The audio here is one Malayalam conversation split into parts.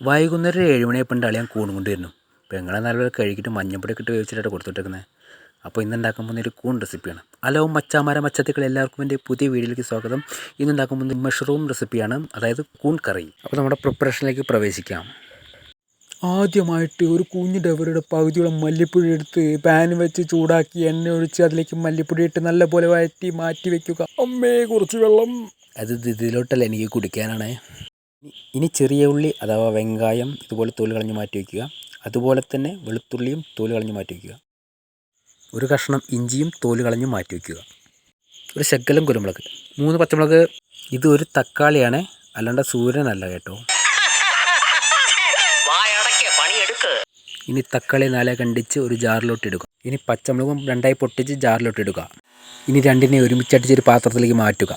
വൈകുന്നേരം 7 മണിയായപ്പോൾ അളിയാൻ കൂൺ കൊണ്ടുവരുന്നു. പെങ്ങളെ നല്ലപോലെ കഴുകിയിട്ട് മഞ്ഞപ്പൊടിയൊക്കെ ഇട്ട് വേവിച്ചിട്ടാണ് കൊടുത്തിട്ടേക്കുന്നത്. അപ്പോൾ ഇന്നുണ്ടാക്കാൻ പോകുന്ന ഒരു കൂൺ റെസിപ്പിയാണ്. ഹലോ മച്ചാമാര മച്ചത്തികൾ, എല്ലാവർക്കും എൻ്റെ പുതിയ വീഡിയോയിലേക്ക് സ്വാഗതം. ഇന്നുണ്ടാക്കാൻ പോകുന്ന മഷ്റൂം റെസിപ്പിയാണ്, അതായത് കൂൺ കറി. അപ്പോൾ നമ്മുടെ പ്രിപ്പറേഷനിലേക്ക് പ്രവേശിക്കാം. ആദ്യമായിട്ട് ഒരു കുഞ്ഞു ഡവറുടെ പകുതിയോളം മല്ലിപ്പൊടി എടുത്ത് പാൻ വെച്ച് ചൂടാക്കി എണ്ണ ഒഴിച്ച് അതിലേക്ക് മല്ലിപ്പൊടി ഇട്ട് നല്ലപോലെ വഴറ്റി മാറ്റി വയ്ക്കുക. കുറച്ച് വെള്ളം അത് ഇതിലോട്ടല്ല, എനിക്ക് കുടിക്കാനാണ്. ഇനി ചെറിയ ഉള്ളി അഥവാ വെങ്കായം ഇതുപോലെ തോല് കളഞ്ഞ് മാറ്റി വയ്ക്കുക. അതുപോലെ തന്നെ വെളുത്തുള്ളിയും തോല് കളഞ്ഞ് മാറ്റി വയ്ക്കുക. ഒരു കഷ്ണം ഇഞ്ചിയും തോല് കളഞ്ഞ് മാറ്റി വയ്ക്കുക. ഒരു ശകലം കുരുമുളക്, 3 പച്ചമുളക്. ഇത് ഒരു തക്കാളിയാണ്, അല്ലാണ്ട് സൂര്യനല്ല കേട്ടോ. ഇനി തക്കാളി 4 കണ്ടിച്ച് ഒരു ജാറിലോട്ട് ഇടുക. ഇനി പച്ചമുളകും 2 പൊട്ടിച്ച് ജാറിലോട്ട് ഇടുക. ഇനി രണ്ടിനെ ഒരുമിച്ചടിച്ചൊരു പാത്രത്തിലേക്ക് മാറ്റുക.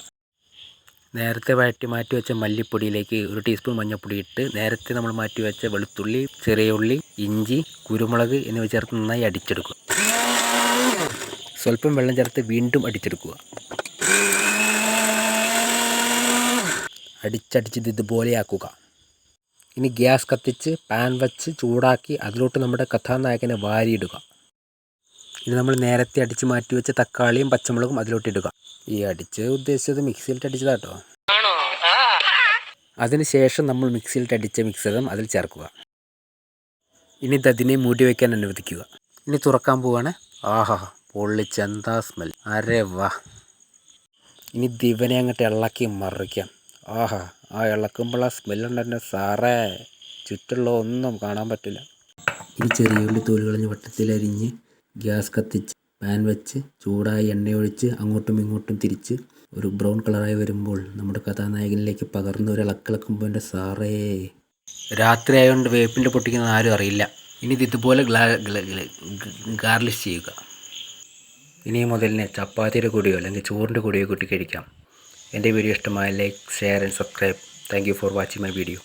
നേരത്തെ വഴറ്റി മാറ്റി വെച്ച മല്ലിപ്പൊടിയിലേക്ക് 1 ടീസ്പൂൺ മഞ്ഞൾപ്പൊടി ഇട്ട് നേരത്തെ നമ്മൾ മാറ്റി വെച്ച വെളുത്തുള്ളി, ചെറിയ ഉള്ളി, ഇഞ്ചി, കുരുമുളക് എന്നിവ ചേർത്ത് നന്നായി അടിച്ചെടുക്കുക. സ്വല്പം വെള്ളം ചേർത്ത് വീണ്ടും അടിച്ചെടുക്കുക. അടിച്ചടിച്ച് ഇതുപോലെയാക്കുക. ഇനി ഗ്യാസ് കത്തിച്ച് പാൻ വെച്ച് ചൂടാക്കി അതിലോട്ട് നമ്മുടെ കഥാനായകനെ വാരിയിടുക. ഇനി നമ്മൾ നേരത്തെ അടിച്ച് മാറ്റി വെച്ച തക്കാളിയും പച്ചമുളകും അതിലോട്ട് ഇടുക. ഈ അടിച്ച് ഉദ്ദേശിച്ചത് മിക്സിയിലിട്ട് അടിച്ചതാട്ടോ. അതിനുശേഷം നമ്മൾ മിക്സിയിലിട്ട് അടിച്ച മിക്സറും അതിൽ ചേർക്കുക. ഇനി അതിനെ മൂടി വയ്ക്കാൻ അനുവദിക്കുക. ഇനി തുറക്കാൻ പോവാണ്. ആഹാ, പൊള്ളിച്ചെന്താ സ്മെൽ! അരേ വാ! ഇനി ദിവനെ അങ്ങോട്ട് ഇളക്കി മറിക്കാം. ആഹാ, ആ ഇളക്കുമ്പോൾ ആ സ്മെല്ലുണ്ടെന്നെ സാറേ, ചുറ്റുള്ള ഒന്നും കാണാൻ പറ്റില്ല. ഇനി ചെറിയ ഉള്ളി തോല് കളഞ്ഞ് വട്ടത്തിലരിഞ്ഞ് ഗ്യാസ് കത്തിച്ച് പാൻ വെച്ച് ചൂടായി എണ്ണയൊഴിച്ച് അങ്ങോട്ടും ഇങ്ങോട്ടും തിരിച്ച് ഒരു ബ്രൗൺ കളറായി വരുമ്പോൾ നമ്മുടെ കഥാനായകനിലേക്ക് പകർന്ന് ഒരു ഇളക്കിളക്കുമ്പോൾ എൻ്റെ സാറേ, രാത്രി ആയതുകൊണ്ട് വേപ്പിൻ്റെ പൊട്ടിക്കുന്നത് ആരും അറിയില്ല. ഇനി ഇതുപോലെ ഗാർലിഷ് ചെയ്യുക. ഇനി മുതലിനെ ചപ്പാത്തിയുടെ കൂടെയോ അല്ലെങ്കിൽ ചോറിൻ്റെ കൂടെയോ കൂട്ടി കഴിക്കാം. എൻ്റെ വീഡിയോ ഇഷ്ടമായ like, share and subscribe. Thank you for watching my video.